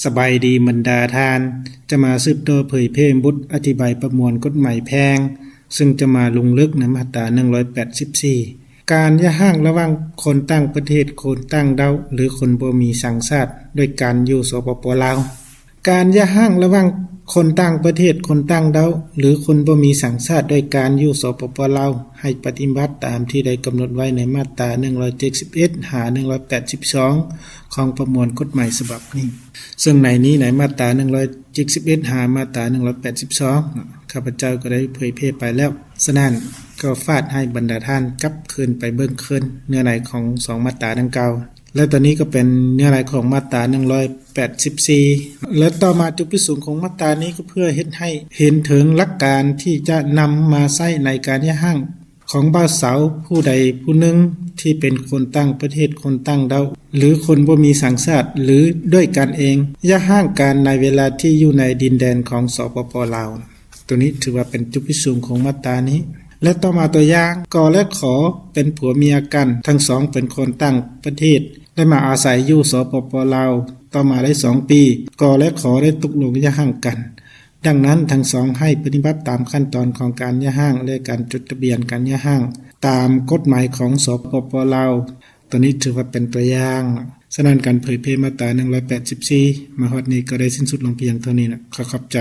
สบายดีบรรดาทานจะมาสืบต่อเผยแพร่บทอธิบายประมวลกฎหมายแพงซึ่งจะมาลงลึกในมาตรา184การยะห่างระหว่างคนต่างประเทศคนต่างดาวหรือคนบ่มีสัญชาติด้วยการอยู่สปป.ลาวการยะห่างระหว่างคนต่างประเทศคนต่างดาวหรือคนบ่มีสัญชาติด้วยการอยู่สปป.ลาวให้ปฏิบัติตามที่ได้กำหนดไว้ในมาตรา171หา182ของประมวลกฎหมายฉบับนี้ซึ่งในนี้ในมาตรา171หามาตรา182ข้าพเจ้าก็ได้เผยแพร่ไปแล้วฉะนั้นก็ฝากให้บรรดาท่านกลับคืนไปเบิ่งคืนเนื้อในของ2มาตราดังกล่าวและตอนนี้ก็เป็นเนื้อในของมาตรา184และต่อมาจุดประสงค์ของมาตรานี้ก็เพื่อเฮ็ดให้เห็นถึงหลักการที่จะนำมาใช้ในการยะห่างของบ่าวสาวผู้ใดผู้หนึ่งที่เป็นคนต่างประเทศคนต่างดาวหรือคนบ่มีสัญชาติหรือด้วยกันเองยะห่างกันในเวลาที่อยู่ในดินแดนของสปป.ลาวตัวนี้ถือว่าเป็นจุดประสงค์ของมาตรานี้และต่อมาตัวอย่างกและขอเป็นผัวเมียกันทั้งสองเป็นคนต่างประเทศได้มาอาศัยอยู่สปป.ลาวต่อมาได้2ปีกและขอได้ตกลงยะห่างกันดังนั้นทั้งสองให้ปฏิบัติตามขั้นตอนของการยะห่างและการจดทะเบียนการยะห่างตามกฎหมายของสปป.ลาวตัวนี้ถือว่าเป็นตัวอย่างฉะนั้นการเผยแพร่มาตรา184มาฮอดนี้ก็ได้สิ้นสุดลงเพียงเท่านี้นะขอบใจ